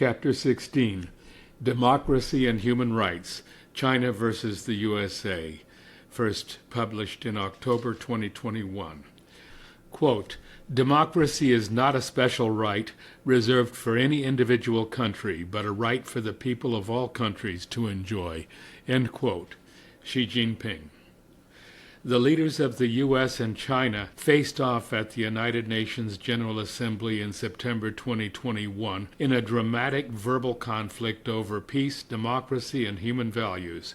Chapter 16, Democracy and Human Rights, China versus the USA, first published in October 2021. Quote, democracy is not a special right reserved for any individual country, but a right for the people of all countries to enjoy. End quote. Xi Jinping. The leaders of the U.S. and China faced off at the United Nations General Assembly in September 2021 in a dramatic verbal conflict over peace, democracy, and human values.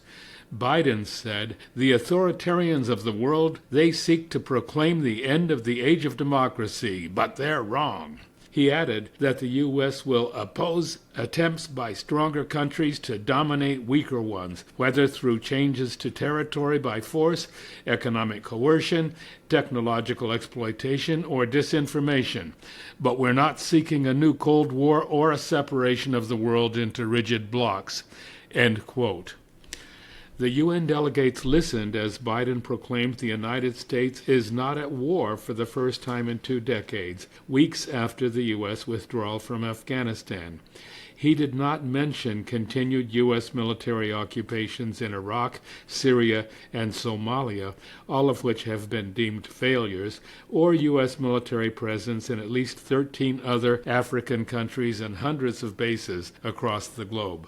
Biden said, the authoritarians of the world, they seek to proclaim the end of the age of democracy, but they're wrong. He added that the U.S. will oppose attempts by stronger countries to dominate weaker ones, whether through changes to territory by force, economic coercion, technological exploitation, or disinformation. But we're not seeking a new Cold War or a separation of the world into rigid blocs. End quote. The UN delegates listened as Biden proclaimed the United States is not at war for the first time in 2 decades, weeks after the U.S. withdrawal from Afghanistan. He did not mention continued U.S. military occupations in Iraq, Syria, and Somalia, all of which have been deemed failures, or U.S. military presence in at least 13 other African countries and hundreds of bases across the globe.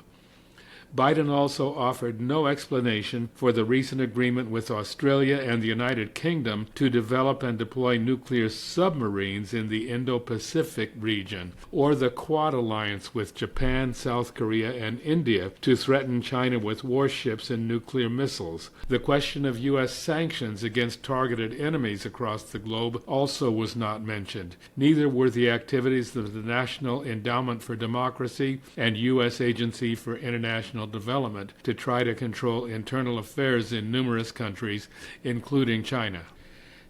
Biden also offered no explanation for the recent agreement with Australia and the United Kingdom to develop and deploy nuclear submarines in the Indo-Pacific region, or the Quad alliance with Japan, South Korea, and India to threaten China with warships and nuclear missiles. The question of U.S. sanctions against targeted enemies across the globe also was not mentioned. Neither were the activities of the National Endowment for Democracy and U.S. Agency for International Development to try to control internal affairs in numerous countries, including China.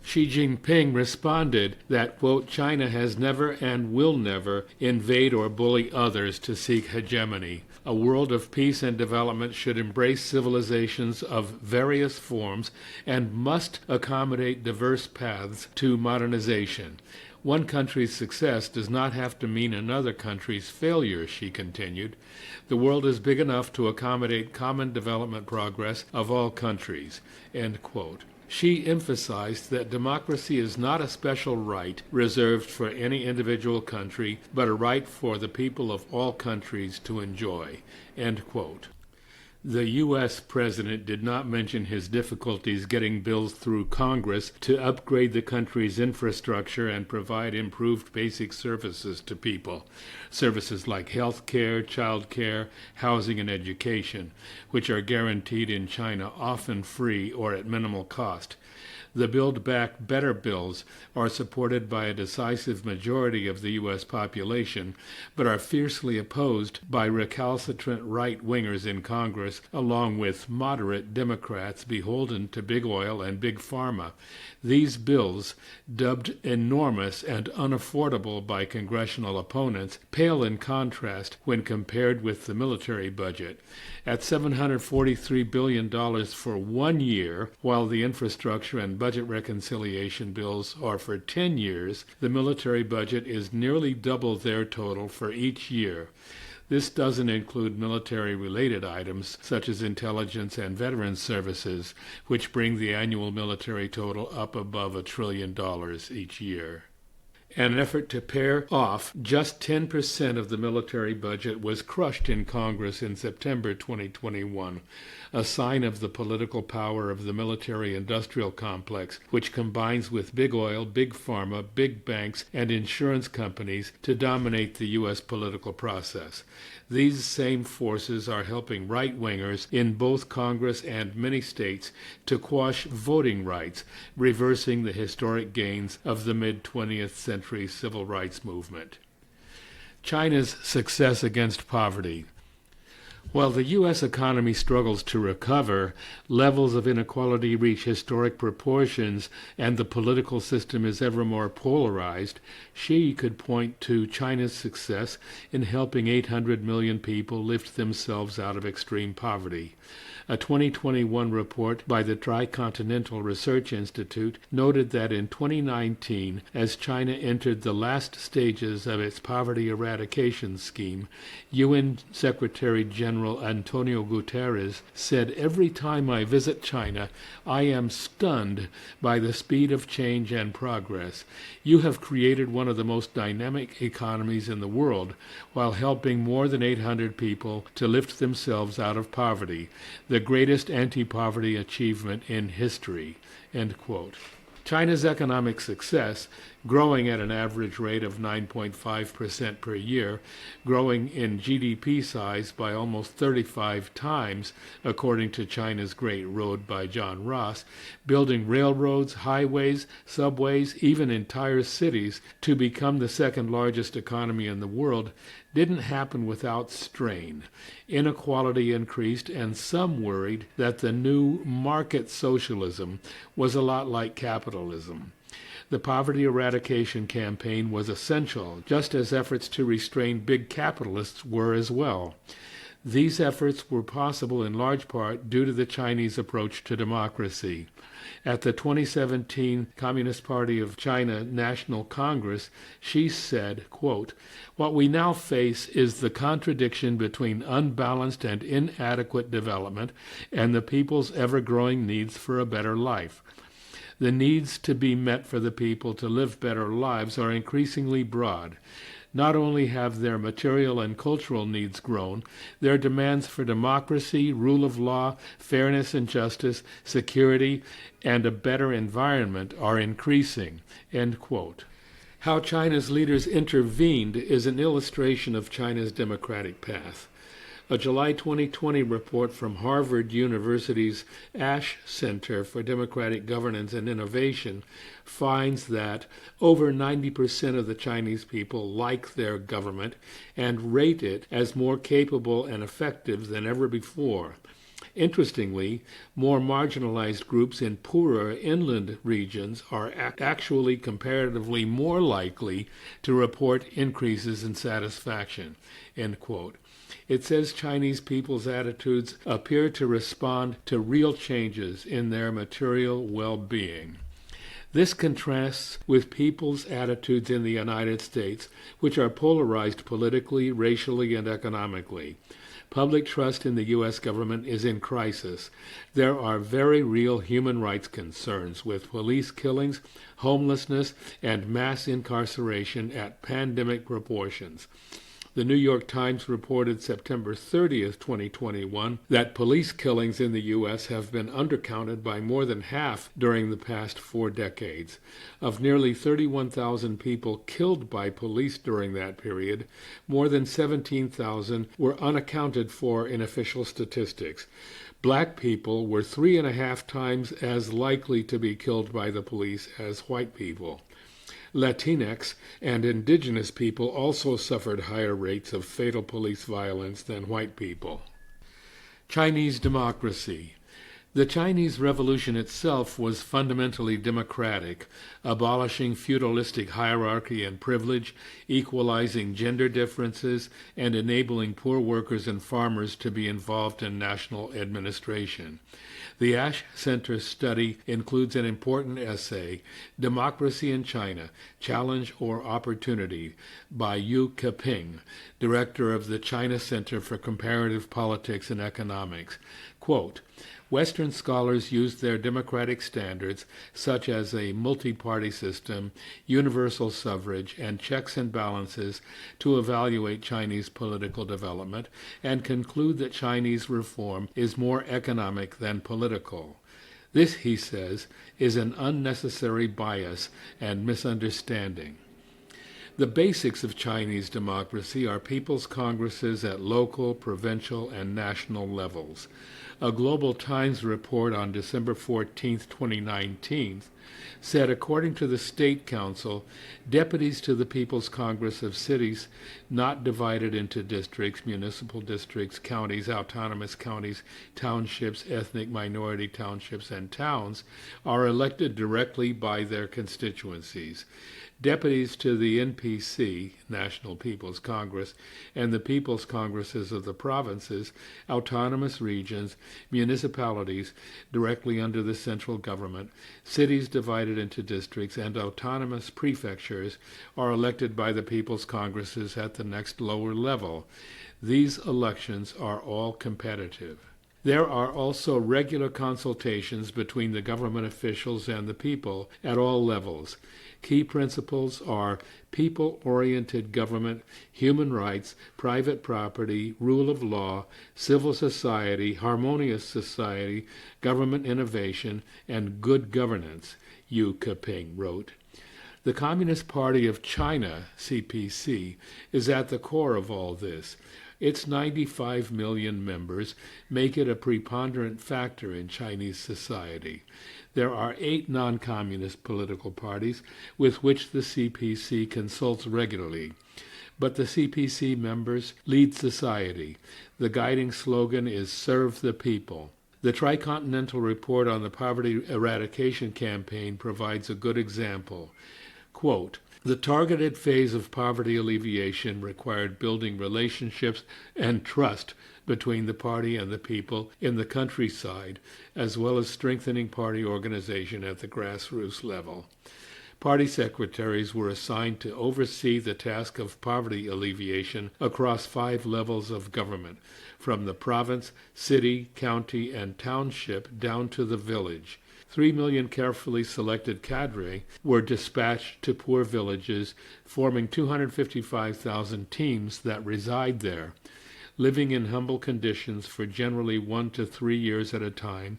Xi Jinping responded that, quote, China has never and will never invade or bully others to seek hegemony. A world of peace and development should embrace civilizations of various forms and must accommodate diverse paths to modernization. One country's success does not have to mean another country's failure, she continued. The world is big enough to accommodate common development progress of all countries. End quote. She emphasized that democracy is not a special right reserved for any individual country, but a right for the people of all countries to enjoy. End quote. The U.S. president did not mention his difficulties getting bills through Congress to upgrade the country's infrastructure and provide improved basic services to people. Services like health care, child care, housing, and education, which are guaranteed in China, often free or at minimal cost. The Build Back Better bills are supported by a decisive majority of the U.S. population, but are fiercely opposed by recalcitrant right-wingers in Congress, along with moderate Democrats beholden to big oil and big pharma. These bills, dubbed enormous and unaffordable by congressional opponents, pale in contrast when compared with the military budget. At $743 billion for 1 year, while the infrastructure and budget reconciliation bills are for 10 years, the military budget is nearly double their total for each year. This doesn't include military-related items such as intelligence and veterans services, which bring the annual military total up above $1 trillion each year. An effort to pare off just 10% of the military budget was crushed in Congress in September 2021, a sign of the political power of the military-industrial complex, which combines with big oil, big pharma, big banks, and insurance companies to dominate the U.S. political process. These same forces are helping right-wingers in both Congress and many states to quash voting rights, reversing the historic gains of the mid-20th century civil rights movement. China's success against poverty. While the U.S. economy struggles to recover, levels of inequality reach historic proportions, and the political system is ever more polarized, Xi could point to China's success in helping 800 million people lift themselves out of extreme poverty. A 2021 report by the Tricontinental Research Institute noted that in 2019, as China entered the last stages of its poverty eradication scheme, UN Secretary General Antonio Guterres said, "Every time I visit China, I am stunned by the speed of change and progress. You have created one of the most dynamic economies in the world while helping more than 800 people to lift themselves out of poverty, the greatest anti-poverty achievement in history." End quote. China's economic success, growing at an average rate of 9.5% per year, growing in GDP size by almost 35 times, according to China's Great Road by John Ross, building railroads, highways, subways, even entire cities to become the second largest economy in the world, didn't happen without strain. Inequality increased, and some worried that the new market socialism was a lot like capitalism. The poverty eradication campaign was essential, just as efforts to restrain big capitalists were as well. These efforts were possible in large part due to the Chinese approach to democracy. At the 2017 Communist Party of China National Congress, Xi said, quote, "What we now face is the contradiction between unbalanced and inadequate development and the people's ever-growing needs for a better life. The needs to be met for the people to live better lives are increasingly broad. Not only have their material and cultural needs grown, their demands for democracy, rule of law, fairness and justice, security, and a better environment are increasing." End quote. How China's leaders intervened is an illustration of China's democratic path. A July 2020 report from Harvard University's Ash Center for Democratic Governance and Innovation finds that over 90% of the Chinese people like their government and rate it as more capable and effective than ever before. Interestingly, more marginalized groups in poorer inland regions are actually comparatively more likely to report increases in satisfaction. End quote. It says Chinese people's attitudes appear to respond to real changes in their material well-being. This contrasts with people's attitudes in the United States, which are polarized politically, racially, and economically. Public trust in the U.S. government is in crisis. There are very real human rights concerns with police killings, homelessness, and mass incarceration at pandemic proportions. The New York Times reported September 30th, 2021, that police killings in the U.S. have been undercounted by more than half during the past 4 decades. Of nearly 31,000 people killed by police during that period, more than 17,000 were unaccounted for in official statistics. Black people were 3.5 times as likely to be killed by the police as white people. Latinx and indigenous people also suffered higher rates of fatal police violence than white people. Chinese democracy. The Chinese Revolution itself was fundamentally democratic, abolishing feudalistic hierarchy and privilege, equalizing gender differences, and enabling poor workers and farmers to be involved in national administration. The Ash Center study includes an important essay, Democracy in China, Challenge or Opportunity, by Yu Keping, director of the China Center for Comparative Politics and Economics. Quote, "Western scholars use their democratic standards, such as a multi-party system, universal suffrage, and checks and balances, to evaluate Chinese political development and conclude that Chinese reform is more economic than political. This," he says, "is an unnecessary bias and misunderstanding." The basics of Chinese democracy are people's congresses at local, provincial, and national levels. A Global Times report on December 14, 2019, said according to the State Council, deputies to the People's Congress of Cities not divided into districts, municipal districts, counties, autonomous counties, townships, ethnic minority townships, and towns are elected directly by their constituencies. Deputies to the NPC, National People's Congress, and the People's Congresses of the provinces, autonomous regions, municipalities directly under the central government, cities divided into districts, and autonomous prefectures are elected by the People's Congresses at the next lower level. These elections are all competitive. There are also regular consultations between the government officials and the people at all levels. Key principles are people-oriented government, human rights, private property, rule of law, civil society, harmonious society, government innovation, and good governance, Yu Keping wrote. The Communist Party of China, CPC, is at the core of all this. Its 95 million members make it a preponderant factor in Chinese society. There are 8 non-communist political parties with which the CPC consults regularly. But the CPC members lead society. The guiding slogan is "Serve the People." The Tricontinental Report on the Poverty Eradication Campaign provides a good example. Quote, "The targeted phase of poverty alleviation required building relationships and trust between the party and the people in the countryside, as well as strengthening party organization at the grassroots level. Party secretaries were assigned to oversee the task of poverty alleviation across 5 levels of government, from the province, city, county, and township down to the village. 3 million carefully selected cadre were dispatched to poor villages, forming 255,000 teams that reside there. Living in humble conditions for generally 1 to 3 years at a time,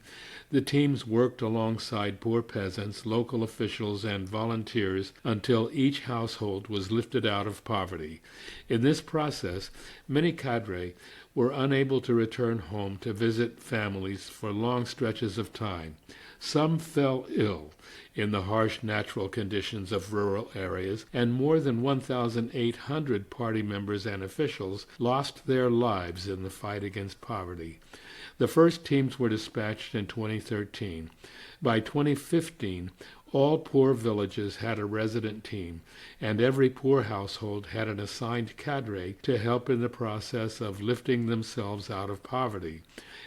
the teams worked alongside poor peasants, local officials, and volunteers until each household was lifted out of poverty. In this process, many cadre were unable to return home to visit families for long stretches of time. Some fell ill in the harsh natural conditions of rural areas, and more than 1,800 party members and officials lost their lives in the fight against poverty. The first teams were dispatched in 2013. By 2015, all poor villages had a resident team, and every poor household had an assigned cadre to help in the process of lifting themselves out of poverty.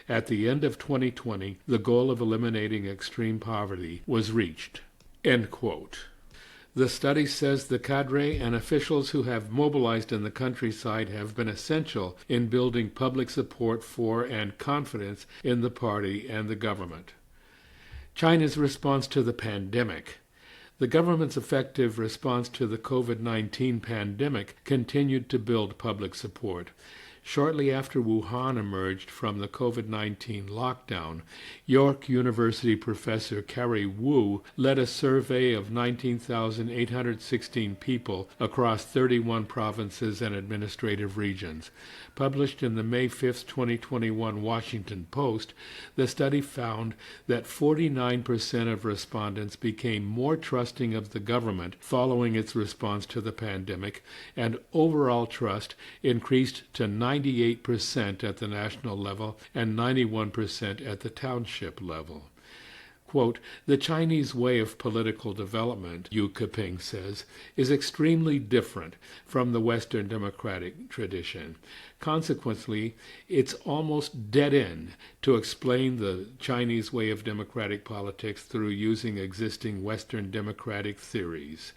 At the end of 2020, the goal of eliminating extreme poverty was reached." End quote. The study says the cadre and officials who have mobilized in the countryside have been essential in building public support for and confidence in the party and the government. China's response to the pandemic. The government's effective response to the COVID-19 pandemic continued to build public support. Shortly after Wuhan emerged from the COVID-19 lockdown, York University professor Carrie Wu led a survey of 19,816 people across 31 provinces and administrative regions. Published in the May 5, 2021 Washington Post, the study found that 49% of respondents became more trusting of the government following its response to the pandemic, and overall trust increased to 98% at the national level and 91% at the township level. Quote, "The Chinese way of political development," Yu Keping says, "is extremely different from the Western democratic tradition. Consequently, it's almost dead-end to explain the Chinese way of democratic politics through using existing Western democratic theories.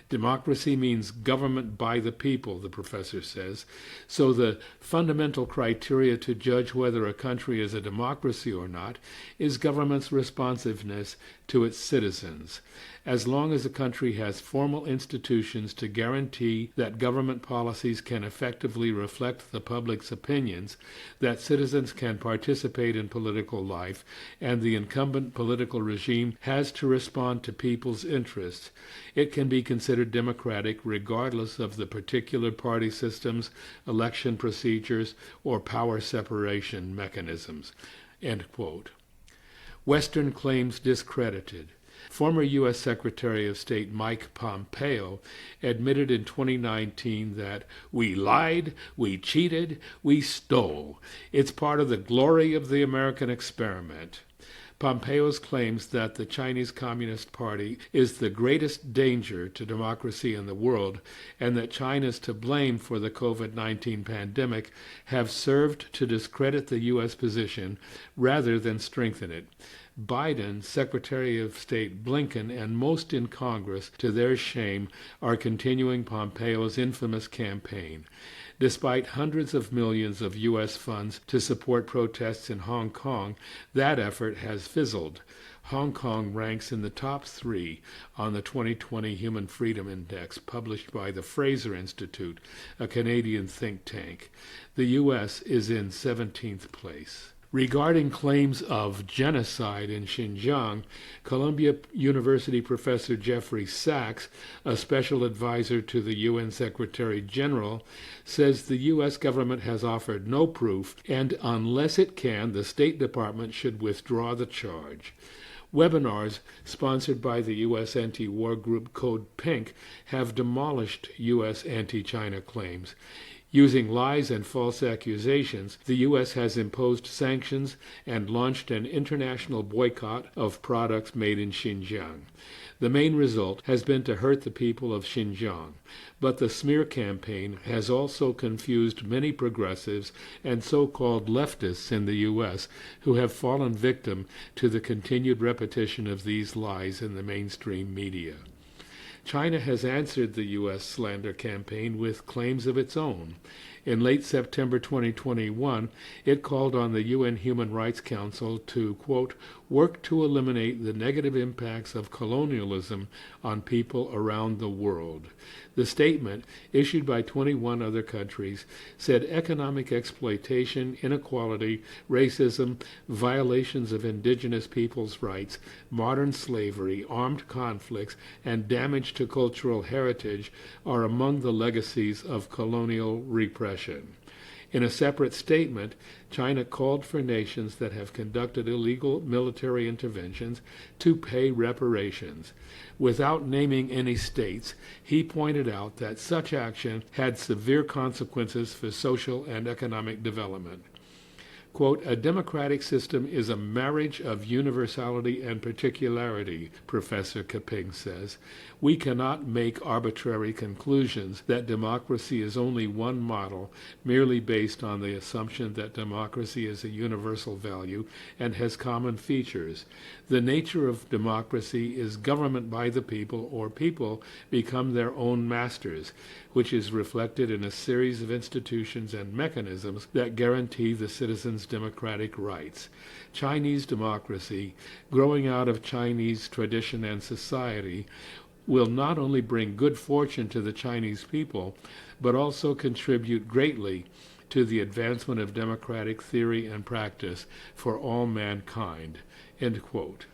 Democracy means government by the people," the professor says, "so the fundamental criteria to judge whether a country is a democracy or not is government's responsiveness to its citizens. As long as a country has formal institutions to guarantee that government policies can effectively reflect the public's opinions, that citizens can participate in political life, and the incumbent political regime has to respond to people's interests, it can be considered democratic regardless of the particular party systems, election procedures, or power separation mechanisms." End quote. Western claims discredited. Former U.S. Secretary of State Mike Pompeo admitted in 2019 that we lied, we cheated, we stole. It's part of the glory of the American experiment. Pompeo's claims that the Chinese Communist Party is the greatest danger to democracy in the world and that China is to blame for the COVID-19 pandemic have served to discredit the U.S. position rather than strengthen it. Biden, Secretary of State Blinken, and most in Congress, to their shame, are continuing Pompeo's infamous campaign. Despite hundreds of millions of U.S. funds to support protests in Hong Kong, that effort has fizzled. Hong Kong ranks in the top 3 on the 2020 Human Freedom Index published by the Fraser Institute, a Canadian think tank. The U.S. is in 17th place. Regarding claims of genocide in Xinjiang, Columbia University professor Jeffrey Sachs, a special advisor to the UN Secretary General, says the U.S. government has offered no proof, and unless it can, the State Department should withdraw the charge. Webinars sponsored by the U.S. anti-war group Code Pink have demolished U.S. anti-China claims. Using lies and false accusations, the U.S. has imposed sanctions and launched an international boycott of products made in Xinjiang. The main result has been to hurt the people of Xinjiang, but the smear campaign has also confused many progressives and so-called leftists in the U.S. who have fallen victim to the continued repetition of these lies in the mainstream media. China has answered the U.S. slander campaign with claims of its own. In late September 2021, it called on the UN Human Rights Council to, quote, work to eliminate the negative impacts of colonialism on people around the world. The statement, issued by 21 other countries, said economic exploitation, inequality, racism, violations of indigenous peoples' rights, modern slavery, armed conflicts, and damage to cultural heritage are among the legacies of colonial repression. In a separate statement, China called for nations that have conducted illegal military interventions to pay reparations. Without naming any states, he pointed out that such action had severe consequences for social and economic development. Quote, a democratic system is a marriage of universality and particularity, Professor Kaping says. We cannot make arbitrary conclusions that democracy is only one model merely based on the assumption that democracy is a universal value and has common features. The nature of democracy is government by the people or people become their own masters, which is reflected in a series of institutions and mechanisms that guarantee the citizens' democratic rights. Chinese democracy, growing out of Chinese tradition and society, will not only bring good fortune to the Chinese people, but also contribute greatly to the advancement of democratic theory and practice for all mankind. End quote.